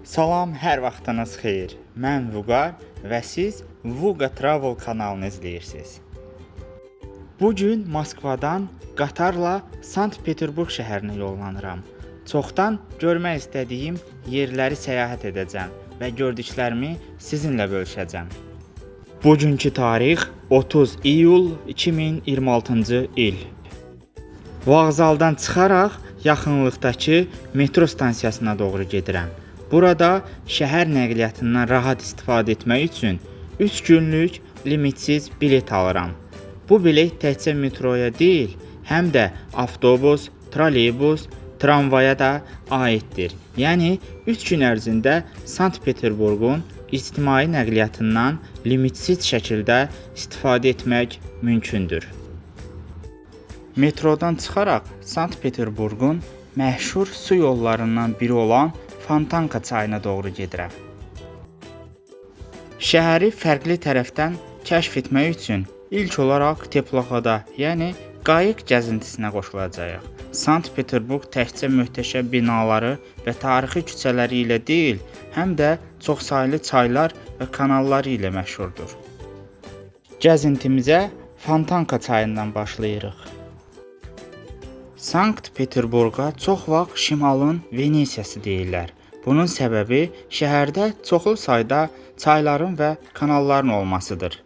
Salam, hər vaxtınız xeyir. Mən Vüqar və siz Vuqa Travel kanalını izləyirsiniz. Bu gün Moskvadan qatarla Sankt-Peterburq şəhərinə yollanıram. Çoxdan görmək istədiyim yerləri səyahət edəcəm və gördüklərimi sizinlə bölüşəcəm. Bugünkü tarix 30 iyul 2026-cı il. Vağzaldan çıxaraq yaxınlıqdakı metro stansiyasına doğru gedirəm. Burada şəhər nəqliyyatından rahat istifadə etmək üçün 3 günlük limitsiz bilet alıram. Bu bilet təkcə metroya deyil, həm də avtobus, trolleybus, tramvaya da aiddir. Yəni 3 gün ərzində Sankt-Peterburqun ictimai nəqliyyatından limitsiz şəkildə istifadə etmək mümkündür. Metrodan çıxaraq Sankt-Peterburqun məşhur su yollarından biri olan Fontanka çayına doğru gedirəm. Şəhəri fərqli tərəfdən kəşf etmək üçün ilk olaraq teplokada, yəni qayıq gəzintisinə qoşulacağıq. Sankt-Peterburq təkcə möhtəşəm binaları və tarixi küçələri ilə deyil, həm də çoxsaylı çaylar və kanalları ilə məşhurdur. Gəzintimizə Fontanka çayından başlayırıq. Sankt-Peterburqa çox vaxt şimalın Venesiyası deyirlər. Bunun səbəbi şəhərdə çoxlu sayda çayların və kanalların olmasıdır.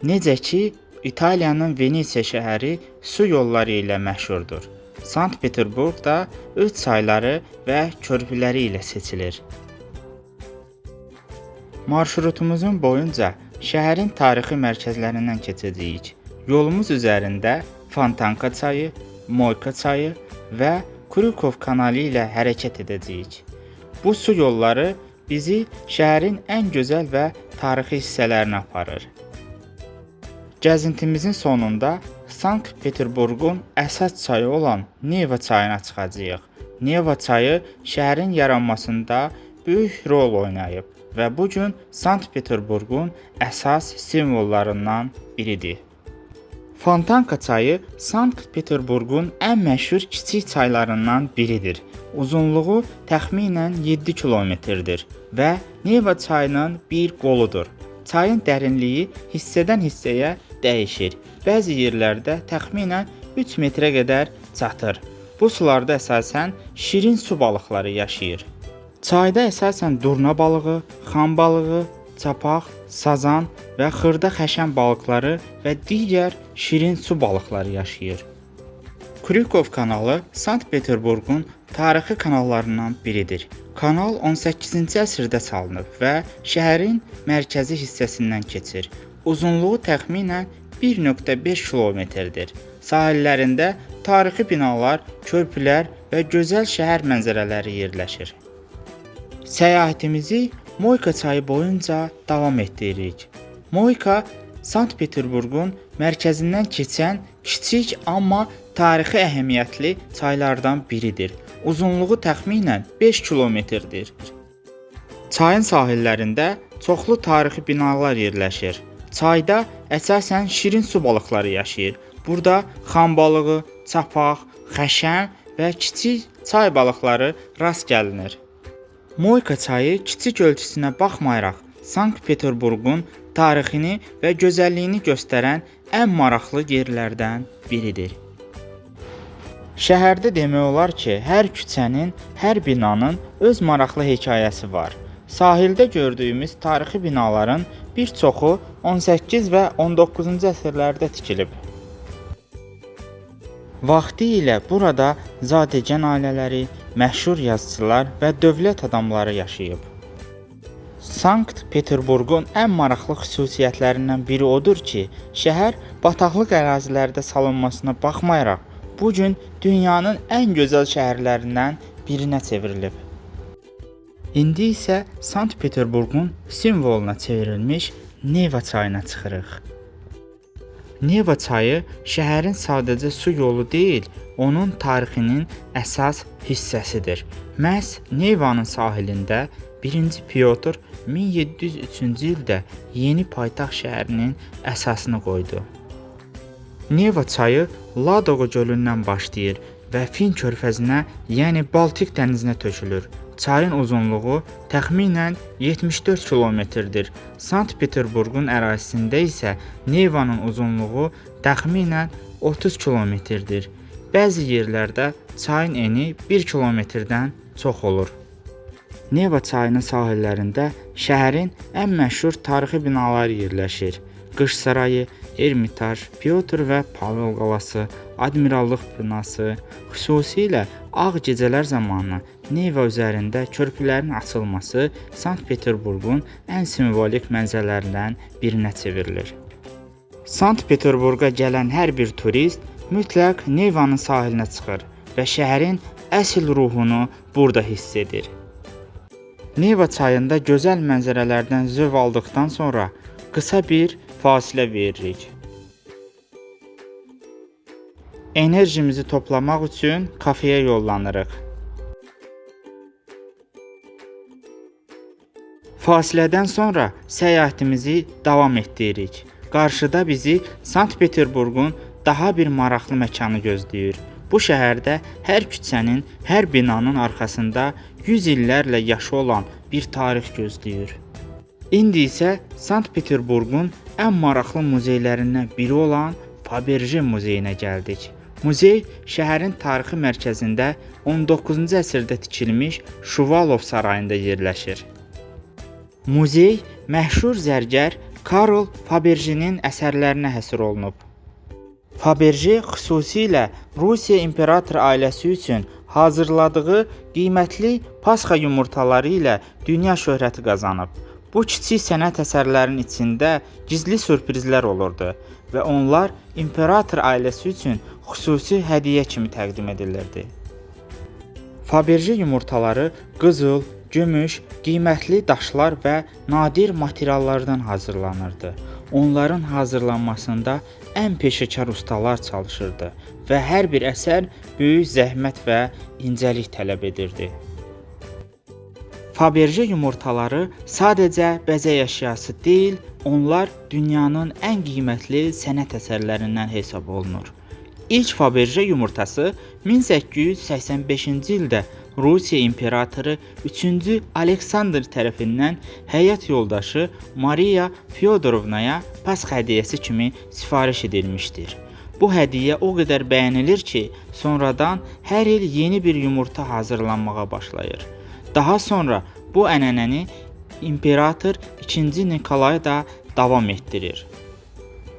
Necə ki, İtaliyanın Venesiya şəhəri su yolları ilə məşhurdur. Sankt-Peterburq da öz çayları və körpüləri ilə seçilir. Marşrutumuzun boyunca şəhərin tarixi mərkəzlərindən keçəcəyik. Yolumuz üzərində Fontanka çayı, Moyka çayı və Krukov kanalı ilə hərəkət edəcəyik. Bu su yolları bizi şəhərin ən gözəl və tarixi hissələrinə aparır. Gəzintimizin sonunda Sankt-Peterburqun əsas çayı olan Neva çayına çıxacağıq. Neva çayı şəhərin yaranmasında böyük rol oynayıb və bu gün Sankt-Peterburqun əsas simvollarından biridir. Fontanka çayı Sankt-Peterburqun ən məşhur kiçik çaylarından biridir. Uzunluğu təxminən 7 kilometrdir və Neva çayının bir qoludur. Çayın dərinliyi hissədən hissəyə dəyişir. Bəzi yerlərdə təxminən 3 metrə qədər çatır. Bu sularda əsasən şirin su balıqları yaşayır. Çayda əsasən durna balığı, xam balığı, çapaq, sazan və xırda xəşən balıqları və digər şirin su balıqları yaşayır. Krukov kanalı Sankt-Peterburqun tarixi kanallarından biridir. Kanal 18-ci əsrdə salınıb və şəhərin mərkəzi hissəsindən keçir. Uzunluğu təxminən 1,5 kilometrdir. Sahillərində tarixi binalar, körpülər və gözəl şəhər mənzərələri yerləşir. Səyahətimizi Moyka çayı boyunca davam etdiririk. Moyka Sankt-Peterburqun mərkəzindən keçən kiçik, amma tarixi əhəmiyyətli çaylardan biridir. Uzunluğu təxminən 5 kilometrdir. Çayın sahillərində çoxlu tarixi binalar yerləşir. Çayda əsasən şirin su balıqları yaşayır. Burada xam balığı, çapaq, xəşən və kiçik çay balıqları rast gəlinir. Moyka çayı kiçik ölçüsünə baxmayaraq Sankt-Peterburqun tarixini və gözəlliyini göstərən ən maraqlı yerlərdən biridir. Şəhərdə demək olar ki, hər küçənin, hər binanın öz maraqlı hekayəsi var. Sahildə gördüyümüz tarixi binaların bir çoxu 18 və 19-cu əsrlərdə tikilib. Vaxtilə burada zadəgan ailələri, məşhur yazıçılar və dövlət adamları yaşayıb. Sankt-Peterburqun ən maraqlı xüsusiyyətlərindən biri odur ki, şəhər bataqlıq ərazilərdə salınmasına baxmayaraq, bu gün dünyanın ən gözəl şəhərlərindən birinə çevrilib. İndi isə Sankt-Peterburqun simvoluna çevrilmiş Neva çayına çıxırıq. Neva çayı şəhərin sadəcə su yolu deyil, onun tarixinin əsas hissəsidir. Məhz Nevanın sahilində 1-ci Pyotr 1703-cü ildə yeni paytaxt şəhərinin əsasını qoydu. Neva çayı Ladoqa gölündən başlayır və Fin körfəzinə, yəni Baltik dənizinə tökülür. çayın uzunluğu təxminən 74 kilometrdir. Sankt-Peterburqun ərazisində isə Nevanın uzunluğu təxminən 30 kilometrdir. Bəzi yerlərdə çayın eni 1 kilometrdən çox olur. Neva çayının sahillərində şəhərin ən məşhur tarixi binaları yerləşir. Qış sarayı, Ermitaj, Pyotr və Pavel qalası, Admirallıq binası, xüsusilə ağ gecələr zamanı Neva üzərində körpülərin açılması Sankt-Peterburqun ən simvolik mənzərələrindən birinə çevrilir. Sankt-Peterburqa gələn hər bir turist mütləq Nevanın sahilinə çıxır və şəhərin əsl ruhunu burada hiss edir. Neva çayında gözəl mənzərələrdən zövq aldıqdan sonra qısa bir fasilə veririk. Enerjimizi toplamaq üçün kafeyə yollanırıq. Fasilədən sonra səyahətimizi davam etdiririk. Qarşıda bizi Sankt-Peterburqun daha bir maraqlı məkanı gözləyir. Bu şəhərdə hər küçənin, hər binanın arxasında 100 illərlə yaşı olan bir tarix gözləyir. İndi isə Sankt-Peterburqun ən maraqlı muzeylərindən biri olan Faberje muzeyinə gəldik. Muzey şəhərin tarixi mərkəzində 19-cu əsrdə tikilmiş Şuvalov sarayında yerləşir. Muzey məşhur zərgər Karl Faberjenin əsərlərinə həsr olunub. Faberje xüsusilə Rusiya imperator ailəsi üçün hazırladığı qiymətli pasxa yumurtaları ilə dünya şöhrəti qazanıb. Bu kiçik sənət əsərlərinin içində gizli sürprizlər olurdu və onlar imperator ailəsi üçün xüsusi hədiyyə kimi təqdim edilirdi. Faberje yumurtaları qızıl, gümüş, qiymətli daşlar və nadir materiallardan hazırlanırdı. Onların hazırlanmasında ən peşəkar ustalar çalışırdı və hər bir əsər böyük zəhmət və incəlik tələb edirdi. Faberje yumurtaları sadəcə bəzək əşyası deyil, onlar dünyanın ən qiymətli sənət əsərlərindən hesab olunur. İlk Faberje yumurtası 1885-ci ildə Rusiya imperatoru 3-cü Aleksandr tərəfindən həyat yoldaşı Mariya Fyodorovnaya pasxa hədiyyəsi kimi sifariş edilmişdir. Bu hədiyyə o qədər bəyənilir ki, sonradan hər il yeni bir yumurta hazırlanmağa başlayır. Daha sonra bu ənənəni imperator 2-ci Nikolay da davam etdirir.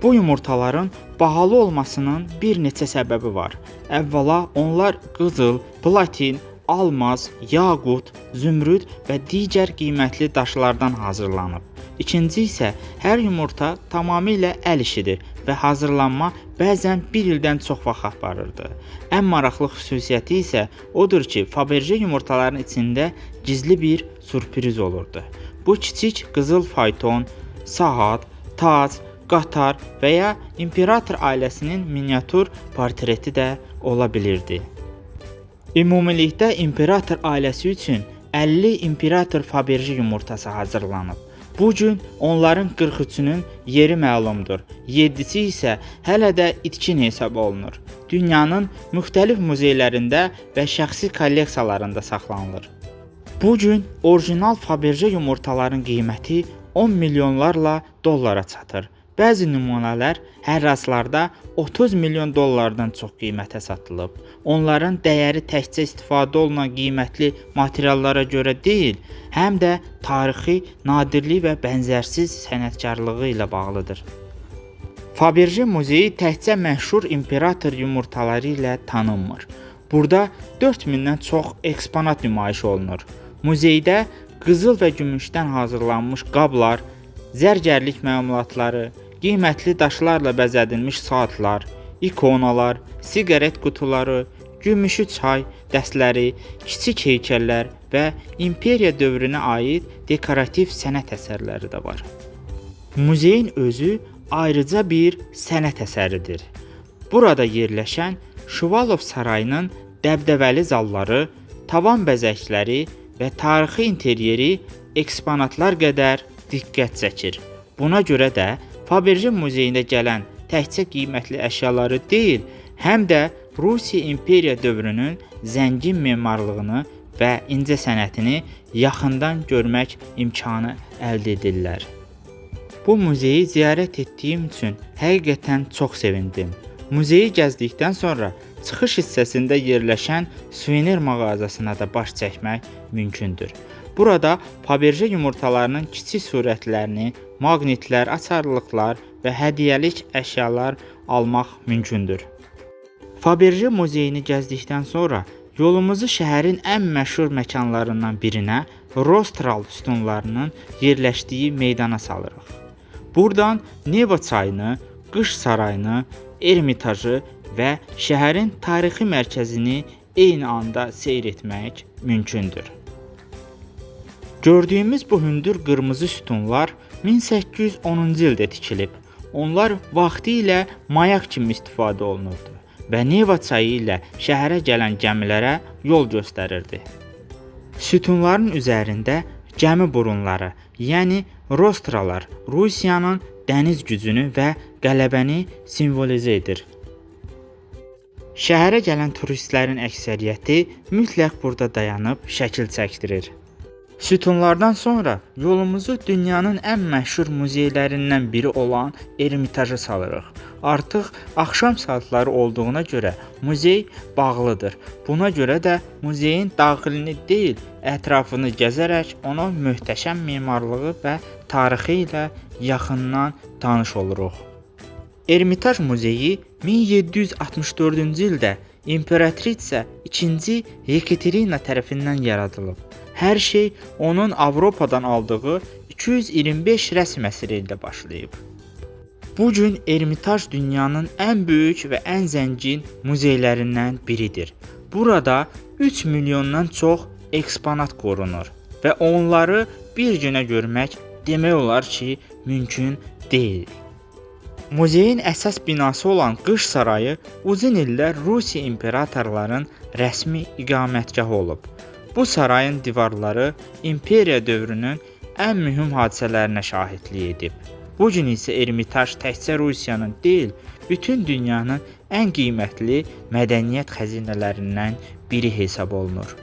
Bu yumurtaların bahalı olmasının bir neçə səbəbi var. Əvvəla onlar qızıl, platin, almaz, yaqut, zümrüd və digər qiymətli daşlardan hazırlanıb. İkinci isə hər yumurta tamamilə əl işidir və hazırlanma bəzən bir ildən çox vaxt aparırdı. Ən maraqlı xüsusiyyəti isə odur ki, Faberje yumurtaların içində gizli bir sürpriz olurdu. Bu kiçik qızıl fayton, saat, tac, qatar və ya imperator ailəsinin miniatür portreti də ola bilirdi. Ümumilikdə imperator ailəsi üçün 50 imperator Faberje yumurtası hazırlanıb. Bu gün onların 43-ünün yeri məlumdur. 7-si isə hələ də itkin hesab olunur. Dünyanın müxtəlif muzeylərində və şəxsi kolleksiyalarında saxlanılır. Bu gün orijinal Faberje yumurtaların qiyməti 10 milyonlarla dollara çatır. Bəzi nümunələr hərraslarda 30 milyon dollardan çox qiymətə satılıb. Onların dəyəri təkcə istifadə olunan qiymətli materiallara görə deyil, həm də tarixi, nadirlik və bənzərsiz sənətkarlığı ilə bağlıdır. Faberje muzeyi təkcə məşhur imperator yumurtaları ilə tanınmır. Burada 4000-dən çox eksponat nümayiş olunur. Muzeydə qızıl və gümüşdən hazırlanmış qablar, zərgərlik məmulatları, qiymətli daşlarla bəzədilmiş saatlar, ikonalar, siqaret qutuları, gümüşü çay dəstləri, kiçik heykəllər və imperiya dövrünə aid dekorativ sənət əsərləri də var. Muzeyin özü ayrıca bir sənət əsəridir. Burada yerləşən Şuvalov sarayının dəbdəbəli zalları, tavan bəzəkləri və tarixi interyeri eksponatlar qədər diqqət çəkir. Buna görə də Faberje muzeyində gələn təkcə qiymətli əşyaları deyil, həm də Rusiya imperiya dövrünün zəngin memarlığını və incə sənətini yaxından görmək imkanı əldə edirlər. Bu muzeyi ziyarət etdiyim üçün həqiqətən çox sevindim. Muzeyi gəzdikdən sonra çıxış hissəsində yerləşən suvenir mağazasına da baş çəkmək mümkündür. Burada Fabergé yumurtalarının kiçik surətlərini, maqnitlər, açarlıqlar və hədiyyəlik əşyalar almaq mümkündür. Fabergé muzeyini gəzdikdən sonra yolumuzu şəhərin ən məşhur məkanlarından birinə, Rostral sütunlarının yerləşdiyi meydana salırıq. Buradan Neva çayını, Qış sarayını, Ermitajı və şəhərin tarixi mərkəzini eyni anda seyr etmək mümkündür. Gördüyümüz bu hündür qırmızı sütunlar 1810-cu ildə tikilib. Onlar vaxtilə mayak kimi istifadə olunurdu və Neva çayı ilə şəhərə gələn gəmilərə yol göstərirdi. Sütunların üzərində gəmi burunları, yəni rostralar Rusiyanın dəniz gücünü və qələbəni simvolizə edir. Şəhərə gələn turistlərin əksəriyyəti mütləq burada dayanıb şəkil çəkdirir. Sütunlardan sonra yolumuzu dünyanın ən məşhur muzeylərindən biri olan Ermitaja salırıq. Artıq axşam saatları olduğuna görə muzey bağlıdır. Buna görə də muzeyin daxilini deyil, ətrafını gəzərək onun möhtəşəm memarlığı və tarixi ilə yaxından tanış oluruq. Ermitaj muzeyi 1764-cü ildə İmperatriça II. Yekaterina tərəfindən yaradılıb. Hər şey onun Avropadan aldığı 225 rəsm əsəri ilə başlayıb. Bu gün Ermitaj dünyanın ən böyük və ən zəngin muzeylərindən biridir. Burada 3 milyondan çox eksponat qorunur və onları bir günə görmək demək olar ki, mümkün deyil. Muzeyin əsas binası olan Qış sarayı uzun illər Rusiya imperatorların rəsmi iqamətgahı olub. Bu sarayın divarları imperiya dövrünün ən mühüm hadisələrinə şahidlik edib. Bu gün isə Ermitaj təkcə Rusiyanın deyil, bütün dünyanın ən qiymətli mədəniyyət xəzinələrindən biri hesab olunur.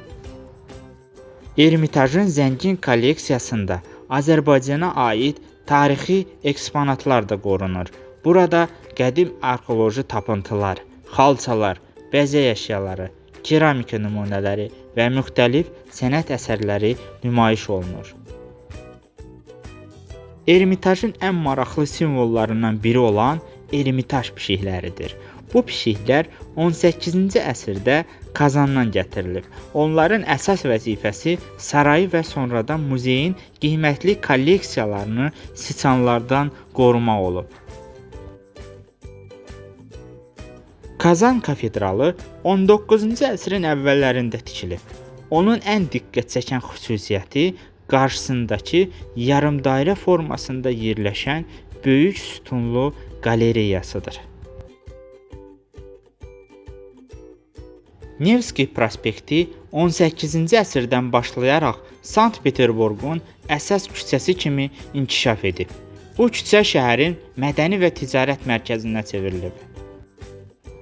Ermitajın zəngin kolleksiyasında Azərbaycana aid tarixi eksponatlar da qorunur. Burada qədim arxeoloji tapıntılar, xalçalar, bəzək əşyaları, keramika nümunələri və müxtəlif sənət əsərləri nümayiş olunur. Ermitajın ən maraqlı simvollarından biri olan Ermitaj pişikləridir. Bu pişiklər 18-ci əsrdə Kazandan gətirilib. Onların əsas vəzifəsi sarayı və sonradan muzeyin qiymətli kolleksiyalarını siçanlardan qorumaq olub. Kazan katedralı 19-cu əsrin əvvəllərində tikilib. Onun ən diqqət çəkən xüsusiyyəti qarşısındakı yarımdairə formasında yerləşən böyük sütunlu qalereyasıdır. Nevski prospekti 18-ci əsrdən başlayaraq Sankt-Peterburqun əsas küçəsi kimi inkişaf edib. Bu küçə şəhərin mədəni və ticarət mərkəzinə çevrilib.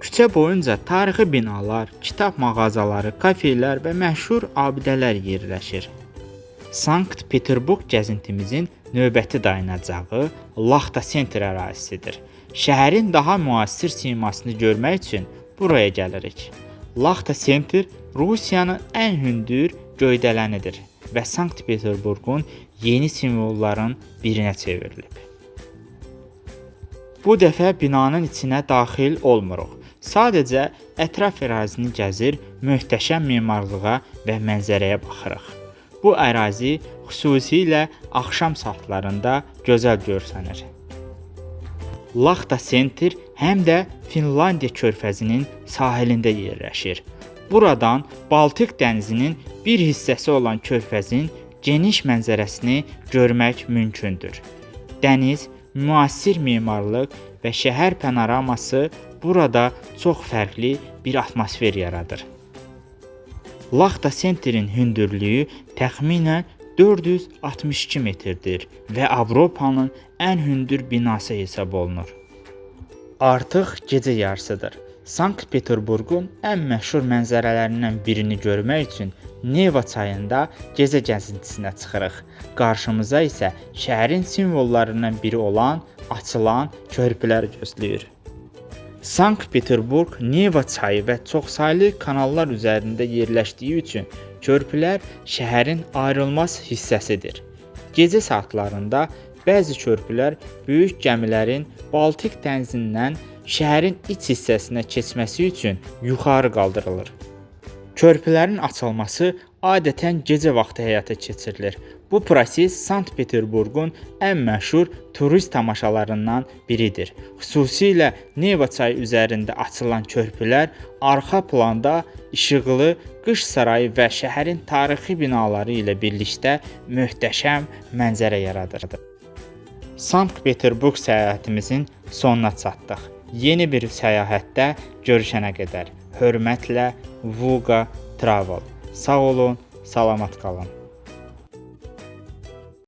Küçə boyunca tarixi binalar, kitab mağazaları, kafelər və məşhur abidələr yerləşir. Sankt-Peterburq gəzintimizin növbəti dayanacağı Laxta Center ərazisidir. Şəhərin daha müasir simasını görmək üçün buraya gəlirik. Laxta Center Rusiyanın ən hündür göydələnidir və Sankt-Peterburqun yeni simvolların birinə çevrilib. Bu dəfə binanın içinə daxil olmuruq. Sadəcə ətraf ərazini gəzir, möhtəşəm memarlığa və mənzərəyə baxırıq. Bu ərazi xüsusilə axşam saatlarında gözəl görsənir. Laxta Center həm də Finlandiya körfəzinin sahilində yerləşir. Buradan Baltik dənizinin bir hissəsi olan körfəzin geniş mənzərəsini görmək mümkündür. Dəniz, müasir memarlıq və şəhər panoraması burada çox fərqli bir atmosfer yaradır. Laxta Centerin hündürlüyü təxminən 462 metrdir və Avropanın ən hündür binası hesab olunur. Artıq gecə yarısıdır. Sankt-Peterburqun ən məşhur mənzərələrindən birini görmək üçün Neva çayında gecə gəzintisinə çıxırıq. Qarşımıza isə şəhərin simvollarından biri olan açılan körpülər gözləyir. Sankt-Peterburq Neva çayı və çoxsaylı kanallar üzərində yerləşdiyi üçün körpülər şəhərin ayrılmaz hissəsidir. Gecə saatlarında bəzi körpülər böyük gəmilərin Baltik dənizindən şəhərin iç hissəsinə keçməsi üçün yuxarı qaldırılır. Körpülərin açılması adətən gecə vaxtı həyata keçirilir. Bu proses Sankt-Peterburqun ən məşhur turist tamaşalarından biridir. Xüsusilə Neva çayı üzərində açılan körpülər arxa planda işıqlı qış sarayı və şəhərin tarixi binaları ilə birlikdə möhtəşəm mənzərə yaradır. Sankt-Peterburq səyahətimizin sonuna çatdıq. Yeni bir səyahətdə görüşənə qədər hörmətlə Vuga Travel. Sağ olun, salamat qalın.